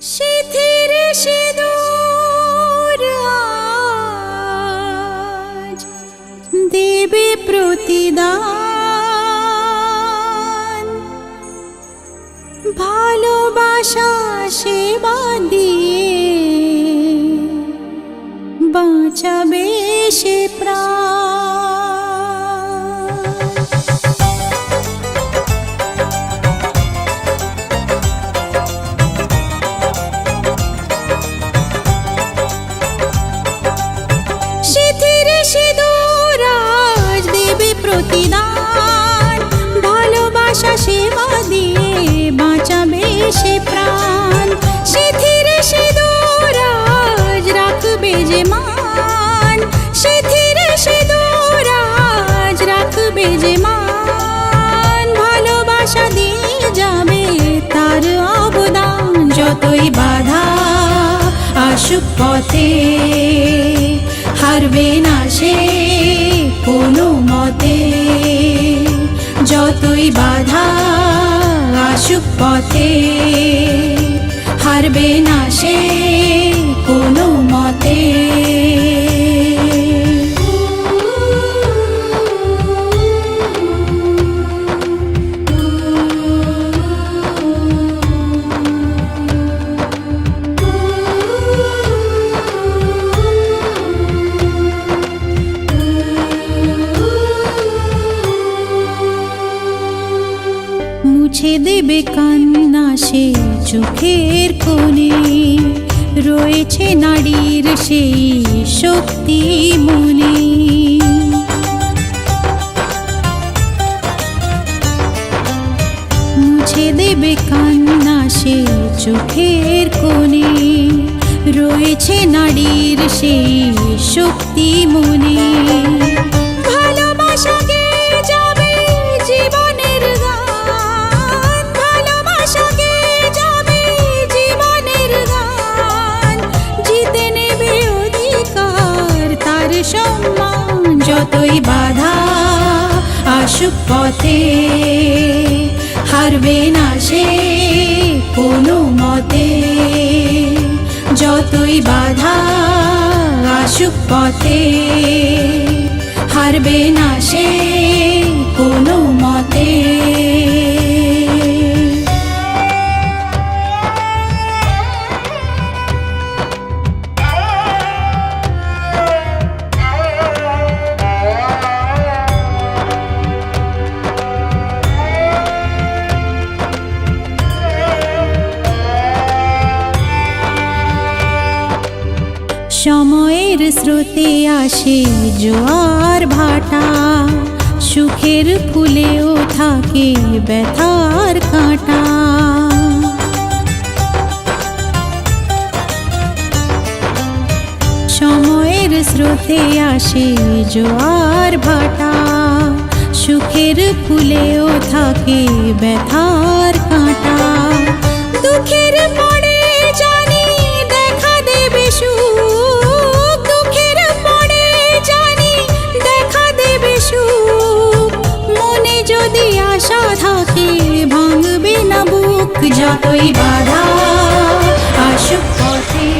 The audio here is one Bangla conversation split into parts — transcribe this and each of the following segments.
শিথির সিঁদুর আজ দেবে প্রতিদান, ভালোবাসা সেবা দিয়ে বাঁচাবে সে প্রাণ। শিথির সিঁদুর আজ দেবে প্রতিদান, ভালোবাসা সেবা দিয়ে বাঁচাবে সে প্রাণ। শিথির সিঁদুর আজ রাখবে যে মান, শিথির সিঁদুর আজ রাখবে যে মান, ভালোবাসা দিয়ে যাবে তার অবদান। যতই বাধা আসুক পথে হারবে না সে কোনো মতে, যতই বাধা আসুক পথে হারবে না সে কোনো মতে। মুছে দেবে কান্না সে চোখের কোণে, রয়েছে নারীর সেই শক্তি মনে। মুছে দেবে কান্না সে চোখের কোণে, রয়েছে নারীর সেই শক্তি মনে। ভালোবাসা গেয়ে যাবে জীবনের গান, ভালোবাসা গেয়ে যাবে জীবনের গান, জিতে নেবে অধিকার তার সম্মান। যতই বাধা আসুক পথে হারবে না সে কোনো মতে, যতই বাধা আসুক পথে হারবে না সে কোনো মতে। সময়ের স্রোতে আসে জোয়ার ভাটা, সুখের ফুলেও থাকে ব্যথার কাঁটা। সময়ের স্রোতে আসে জোয়ার ভাটা, সুখের ফুলেও থাকে ব্যথার কাঁটা। দুঃখের পরে জানি দেখা দেবে সুখ, দুঃখের পরে জানি দেখা দেবে সুখ, মনে যদি আশা থাকে ভাঙবে না বুক। যতই বাধা আসুক পথে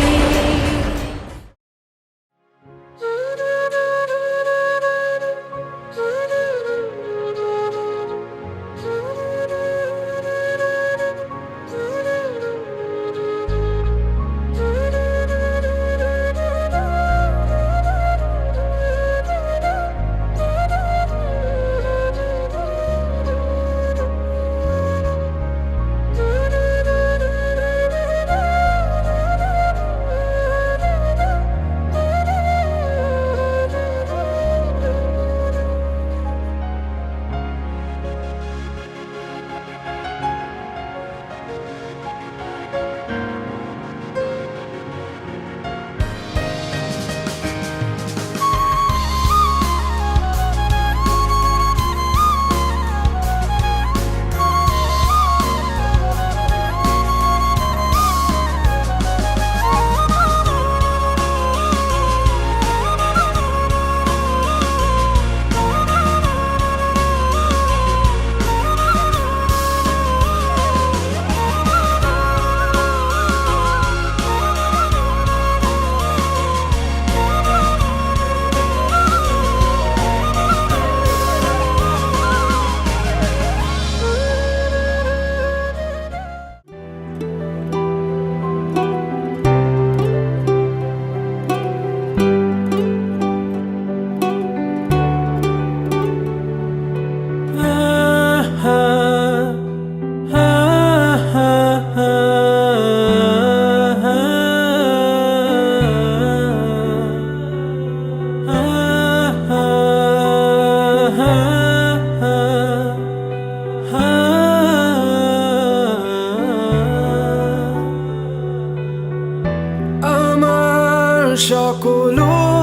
সকল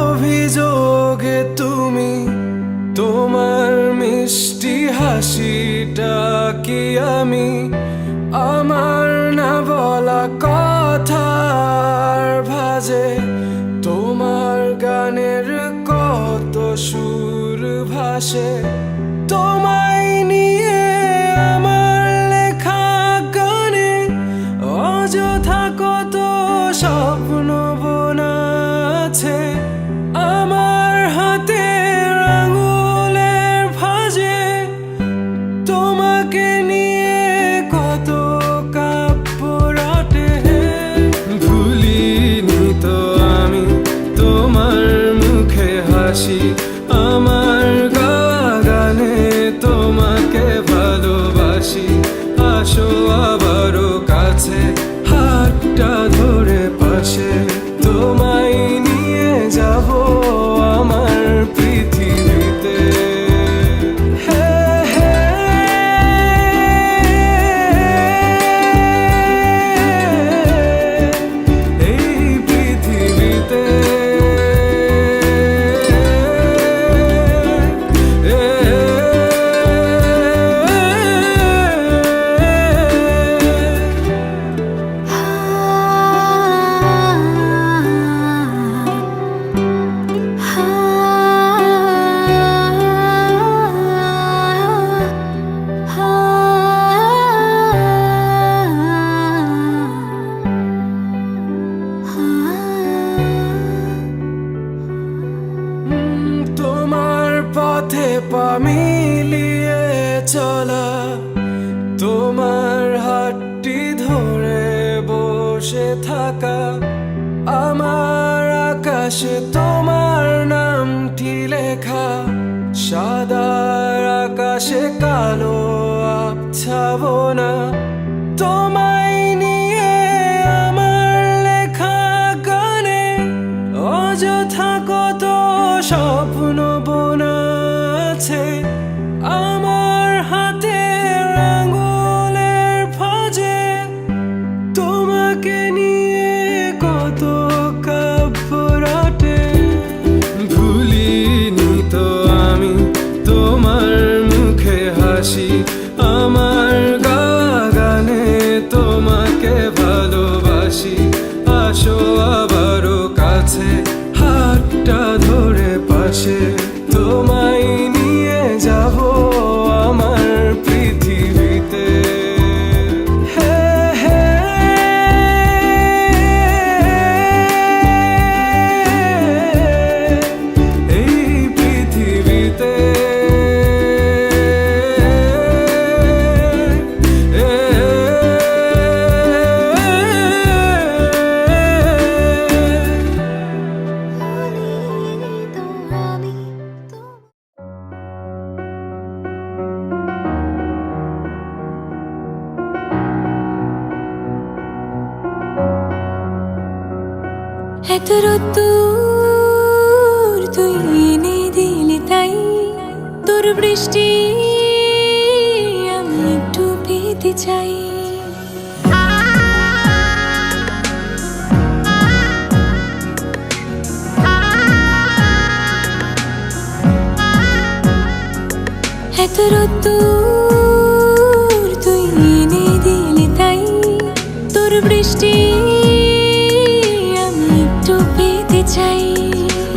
অভিযোগে তুমি, তোমার মিষ্টি হাসিটা কি আমি আমার না বলা কথার ভাজে, তোমার গানের কত সুর ভাসে, তোমায় নিয়ে আমার লেখা গানে অযথা কত স্বপ্ন বোনা আছে, আমার হাতের আঙুলের ভাঁজে তোমাকে নিয়ে কত কাব্য রটে। ভুলিনি তো আমি তোমার মুখে হাসি, আমার গাওয়া গানে তোমাকে ভালোবাসি। আসো আবারও কাছে, হাতটা ধরে পাশে, তোমায় নিয়ে যাব আমার পৃথিবীতে। এই পৃথিবীতে তোমার পথে পা মিলিয়ে চলা, তোমার হাতটি ধরে বসে থাকা, আমার আকাশে তোমার নামটি লেখা, সাদার আকাশে কালো আবছাবনা, তোমায় নিয়ে আমার লেখা গানে অযথা কত স্বপ্ন বোনা আছে, আমার হাতের আঙুলের ভাঁজে তোমাকে নিয়ে কত কাব্য রটে। ভুলিনি তো আমি তোমার মুখে হাসি, আমার গাওয়া গানে তোমাকে ভালোবাসি। আসো আবারও কাছে, হাতটা ধরে পাশে, তোমায় নিয়ে যাব আমার পৃথিবীতে। এই পৃথিবীতে এত রোদ্দুর তুই এনে দিলি তাই, তোর বৃষ্টি আমি একটু পেতে চাই। এত রোদ্দুর তুই এনে দিলি তাই, তোর বৃষ্টি চাই।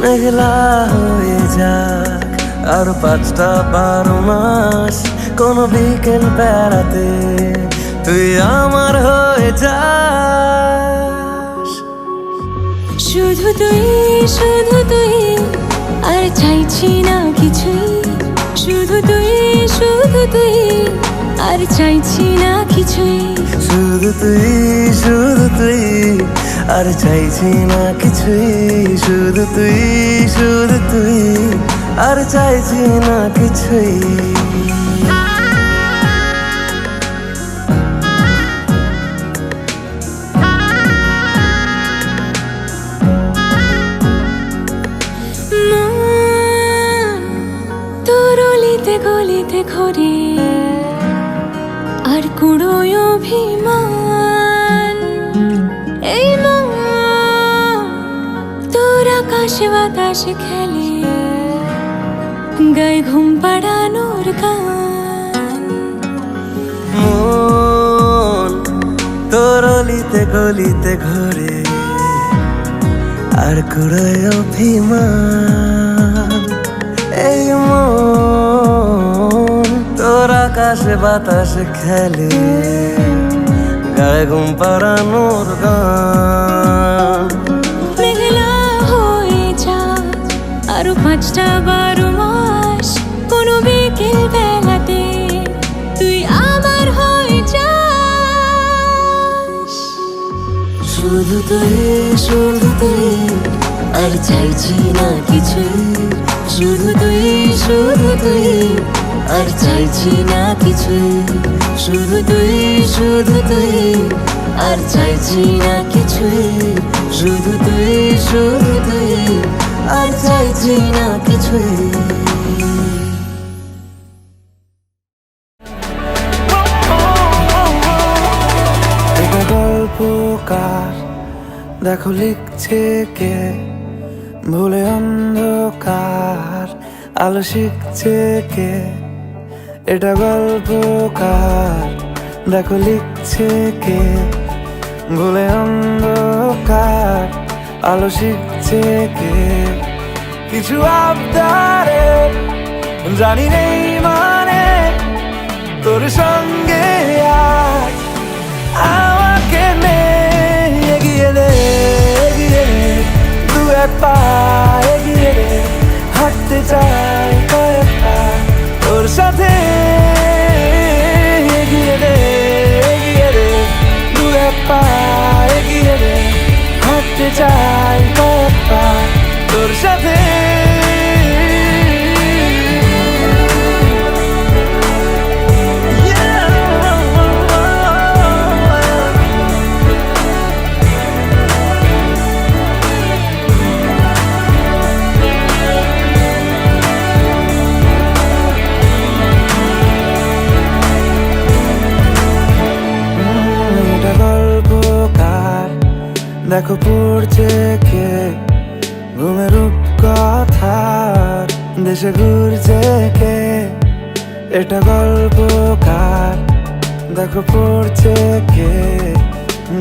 মেঘলা হয়ে যাক আর 5টা 12 মাস, কোন বিকেল বেড়াতে তুই আমার হয়ে যাস। শুধু তুই আর চাইছি না কিছুই, শুধু তুই আর চাইছি না কিছুই, শুধু তুই আর চাইছি না কিছুই, শুধু তুই আর চাইছি না কিছুই। তোর অলিতে গলিতে ঘরে আর কুড়োয় অভিমান, এই মন আকাশে বাতাসে খেলে গায়ে ঘুম পাড়ানোর গান। মন তোর অলিতে গলিতে ঘরে আর কুড়ায় অভিমান। এই মন তোর আকাশে বাতাসে খেলে গায়ে ঘুম পাড়ানোর গান। মেঘলা হয়ে যা আরো 5টা 12 মাস, কোনো বিকেল বেলাতে তুই আমার হয়ে যাস। শুধু তুই, শুধু তুই, আর চাইছি না কিছু। শুধু তুই, শুধু তুই, আর চাইছি না কিছু। শুধু তুই, শুধু তুই, আর চাইছি না কিছু। শুধু তুই, শুধু তুই, আর চাইছি না কিছু। গল্পকার দেখো লিখছে কে, ভুলে অন্ধকার আলো শিখছে কে। এটা গল্পকার দেখো লিখছে কে, ভুলে অন্ধকার আলো শিখছে কে। কিছু আবদারে জানি নেই মানে তোর সঙ্গে আজ আমাকে নে এগিয়ে দে, এগিয়ে দে, দু এক পা এগিয়ে দে। হাঁটতে চাই কয়েক পা তোর সাথে, এগিয়ে দে, এগিয়ে দে, দু এক পা এগিয়ে দে। হাঁটতে চাই কয়েক পা তোর সাথে। দেখো পড়ছে কে ঘুমের রূপকথার দেশে ঘুরছে কে। এটা গল্পকার দেখো পড়ছে কে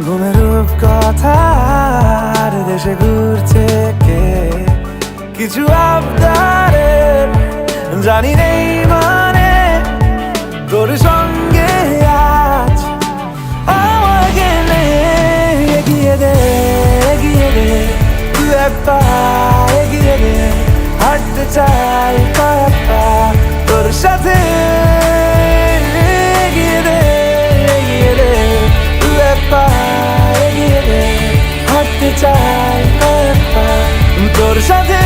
ঘুমের রূপকথার দেশে ঘুরছে কে। কিছু আবদারে জানি নেই মানে তোর সঙ্গে আজ আমাকে নে এগিয়ে দে, এগিয়ে দে, দু এক পা এগিয়ে দে। হাঁটতে চাই কয়েক পা তোর সাথে, এগিয়ে দে, এগিয়ে দে, দু এক পা এগিয়ে দে। হাঁটতে চাই কয়েক পা তোর সাথে।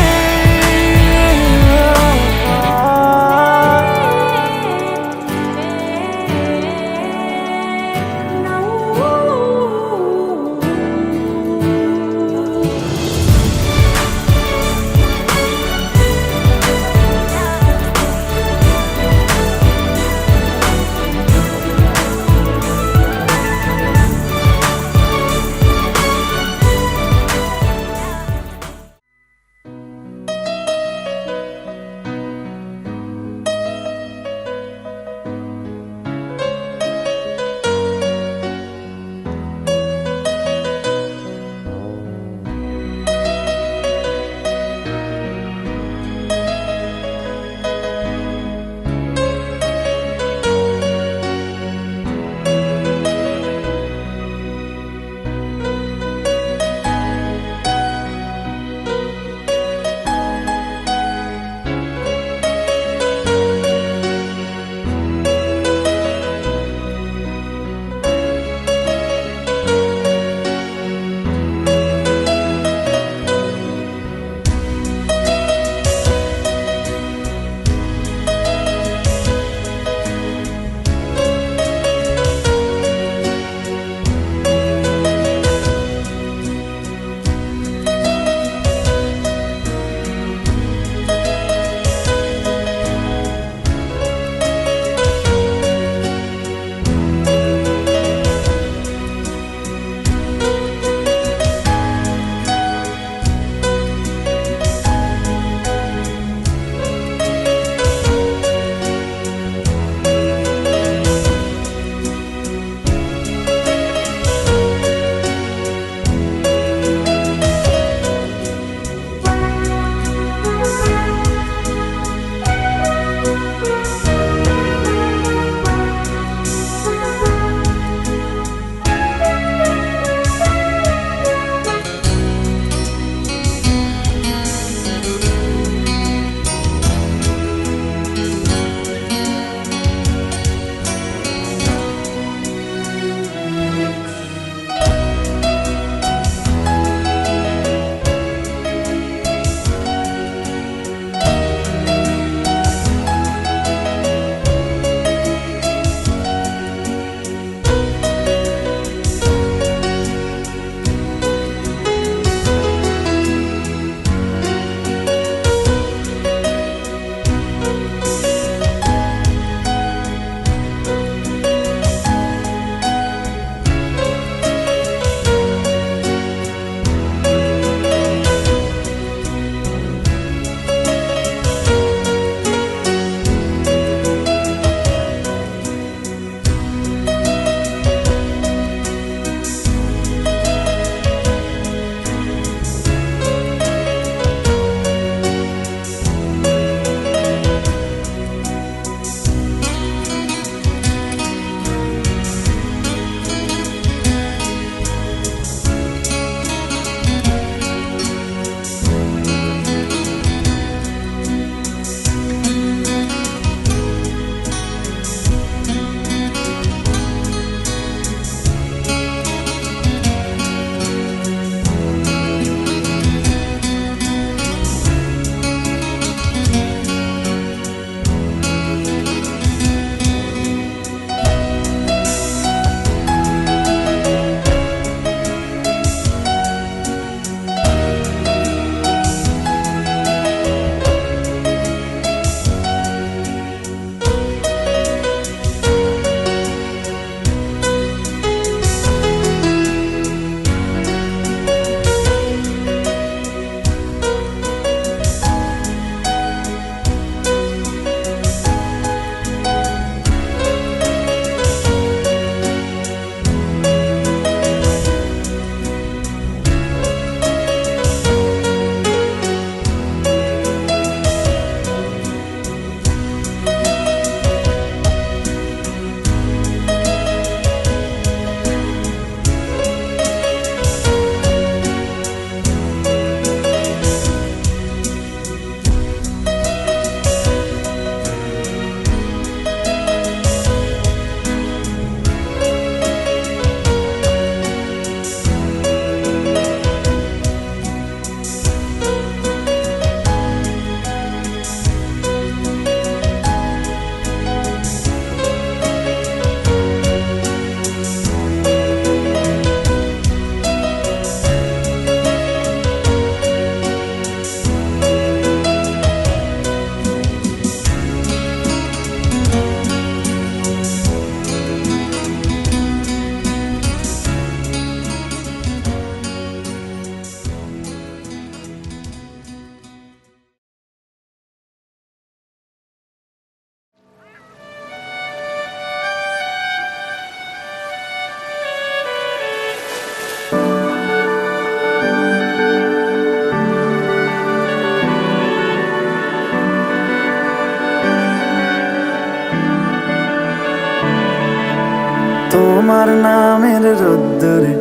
তোমার নামের রোদ্দুরে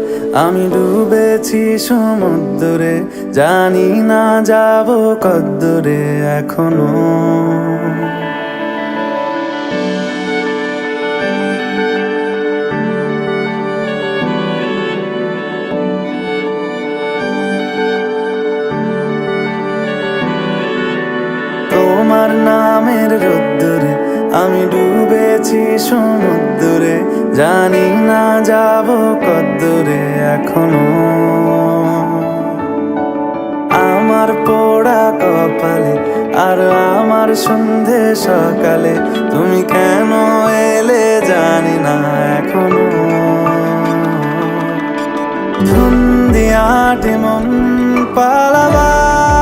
আমি ডুবেছি সমুদ্রে, জানি না যাব কদ্দুরে এখনো। তোমার নামের রোদ্দুরে আমি ডুবেছি সমুদ্রে, জানি না যাব কদ্দুরে এখনো। আমার পোড়া কপালে আর আমার সন্ধে সকালে তুমি কেন এলে জানি না এখনো। ধুন্দিয়াটে মন পালাবার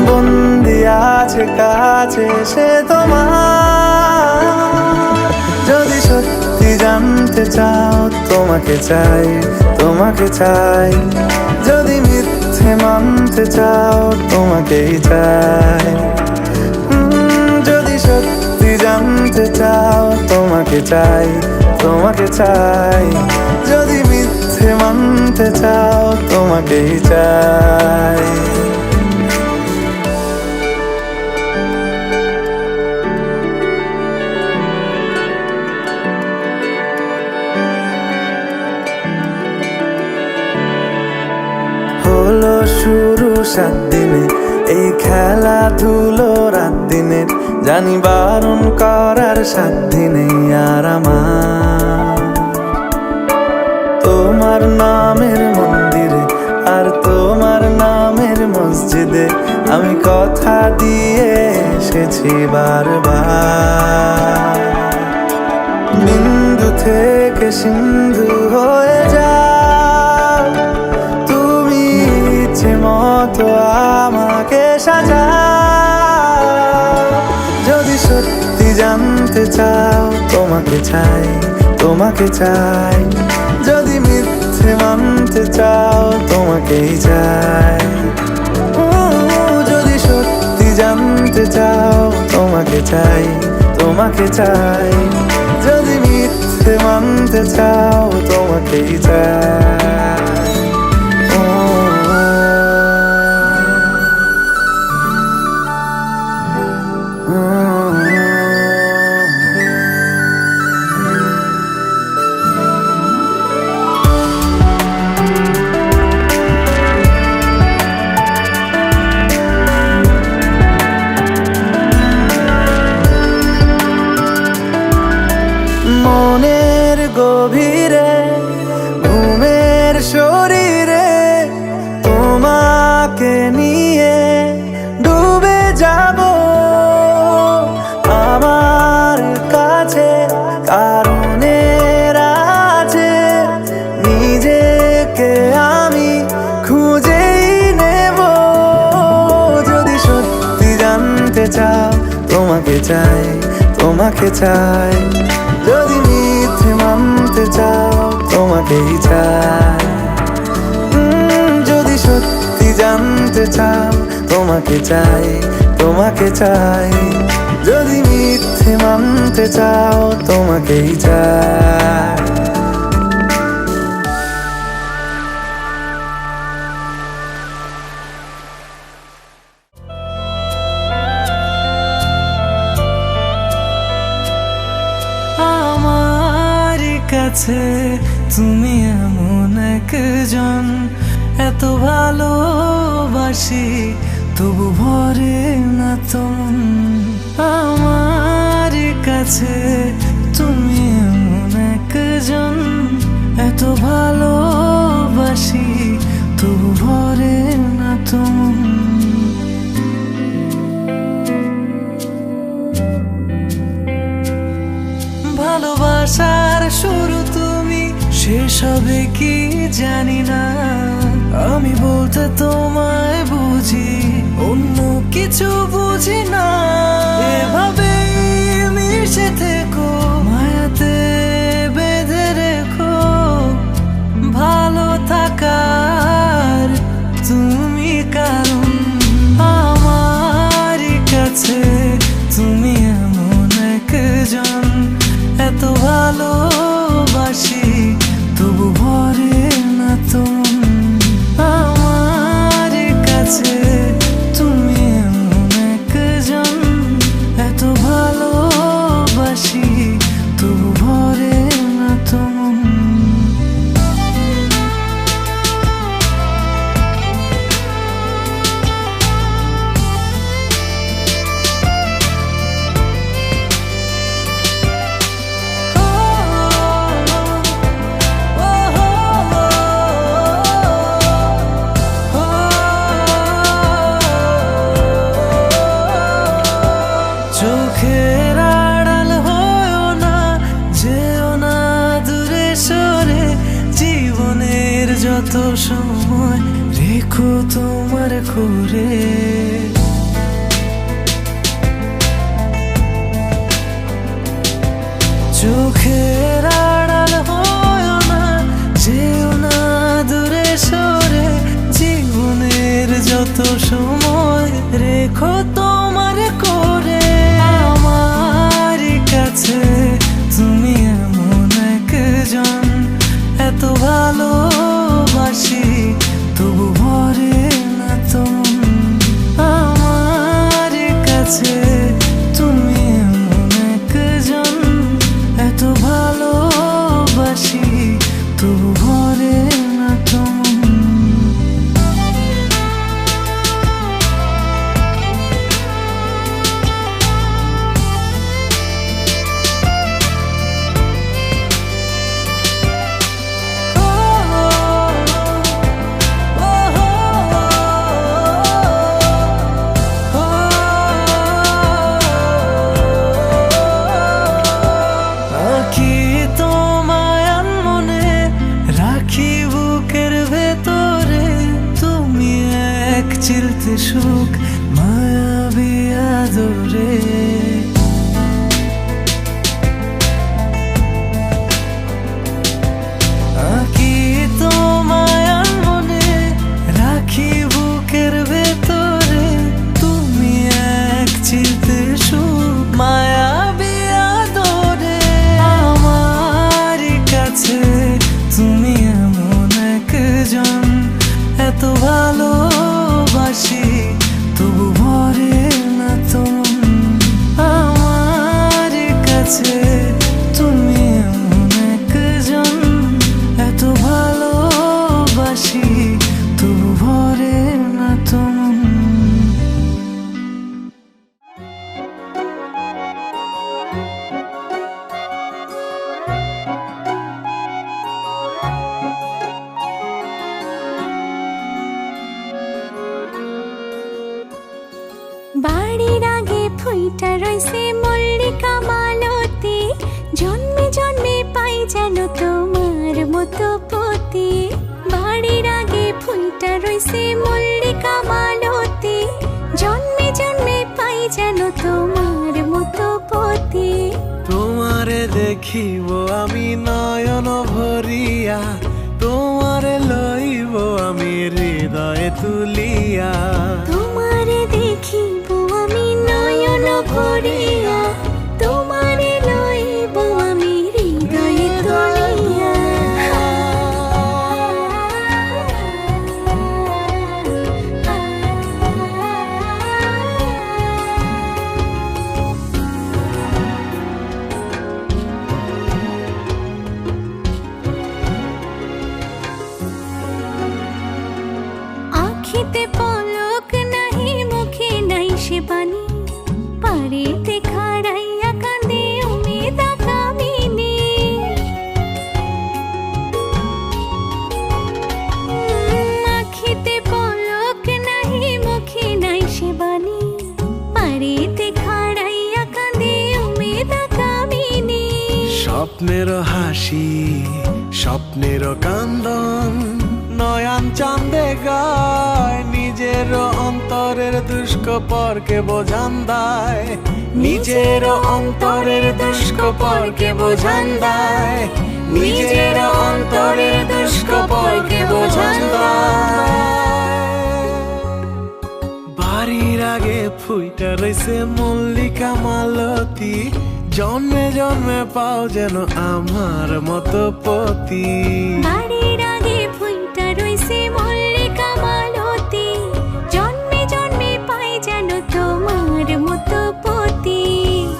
বন্দি আছে কাছে সে তোমার। যদি সত্যি জানতে চাও তোমাকে চাই, তোমাকে চাই। যদি মিথ্যে মানতে চাও তোমাকেই চাই। যদি সত্যি জানতে চাও তোমাকে চাই, তোমাকে চাই। যদি মিথ্যে মানতে চাও তোমাকেই চাই। হলো শুরু 7 দিনে এই খেলাধুলো রাত দিনের, জানি বারণ করার সাধ্য নেই আর আমার। তোমার নামের মন্দিরে আর তোমার নামের মসজিদে আমি কথা দিয়ে এসেছি বারবার। বিন্দু থেকে সিন্ধু হয়ে যাও তুমি, ইচ্ছে মতো আমাকে সাজাও। যদি সত্যি জানতে চাও তোমাকে চাই, তোমাকে চাই। যদি মিথ্যে মানতে চাও তোমাকেই চাই। যদি সত্যি জানতে চাও তোমাকে চাই, তোমাকে চাই। যদি মিথ্যে মানতে চাও তোমাকেই চাই। মনের গভীরে ঘুমের শরীরে তোমাকে নিয়ে ডুবে যাব। আমার কাছে কারণের আছে, নিজেকে আমি খুঁজেই নেব। যদি সত্যি জানতে চাও তোমাকে চাই, তোমাকে চাই। যদি মিথ্যে মানতে চাও তোমাকেই চাই। যদি সত্যি জানতে চাও তোমাকে চাই, তোমাকে চাই। যদি মিথ্যে মানতে চাও তোমাকেই চাই। কাছে তুমি এমন একজন, এত ভালোবাসি তবু ভরে না তোমন। আমার কাছে তুমি এমন একজন, এত ভালোবাসি তবু ভরে না তোমন। ভালোবাসার শুরু তুমি, শেষ হবে কি জানি না। আমি বলতে তোমায় বুঝি, অন্য কিছু বুঝি না। এভাবে মিশে থেকো, মায়াতে বেঁধে রেখো। ভালো থাকার তুমি কারণ, আমার কাছে তুমি এমন একজন, এত ভালো যত সময় রেখো তোমার করে, চোখের আড়াল হয় না, যেও না দূরে সরে। জীবনের যত সময় রেখো তোমার করে, আমার কাছে তুমি এমন একজন, এত ভালোবাসি তবু ভরে না তুমি। আমার কাছে তুমি এমন একজন, এত ভালোবাসি তবু ভরে না তুমি। চিলতে সুখ মায়াবী আদরে, আঁকি তোমায় মনে রাখি বুকের ভেতরে। তুমি এক চিলতে সুখ মায়াবী আদরে, আমার কাছে তুমি এমন একজন, এত ভালোবাসি তবু ভরে না তুমি। আমার কাছে তুমি এমন একজন, এত ভালোবাসি তবু ভরে না তুমি। বাড়ির আগে ফুইটা রইছে মল্লিকা মালতী, জন্মে জন্মে পাই যেন তোমার মতো পতি। বাড়ির আগে ফুইটা রইছে মল্লিকা মালতী, জন্মে জন্মে পাই যেন তোমার মতো পতি। তোমারে দেখিব আমি নয়ন ভরিয়া, তোমারে লইব আমি হৃদয়ে তুলিয়া। তোমারে দেখিব আমি নয়ন ভরিয়া, তোমারে লইব আমি হৃদয়ে তুলিয়া। আখিতে পলক নাহি, মুখে নাই সে বাণী, পারেতে খাড়াইয়া কাঁদে উমেদা কামিনী। আখিতে পলক নাহি, মুখে নাই সে বাণী, পারেতে খাড়াইয়া কাঁদে উমেদা কামিনী। স্বপ্নের হাসি স্বপ্নের কান্দন, নয়ন চাঁদে গায় নিজের অন্তরের দুষ্কপরকে বোঝান দেয়। নিজের অন্তরের দুষ্কপরকে বোঝান দেয়, নিজের অন্তরের দুষ্কপরকে বোঝান দেয়। বাড়ির আগে ফুইটা রইছে মল্লিকা মালতী, জন্মে জন্মে পাও যেন আমার মতো পতি। বাড়ির আগে ফুইটা রইছে মল্লিকা মালতী, জন্মে জন্মে পাই যেন তোমার মতো পতি।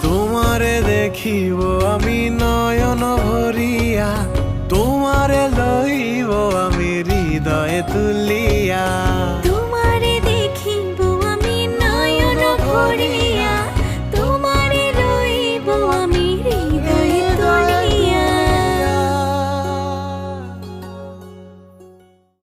তোমারে দেখিব আমি নয়ন ভরিয়া, তোমারে লইব আমি হৃদয়ে তুলি।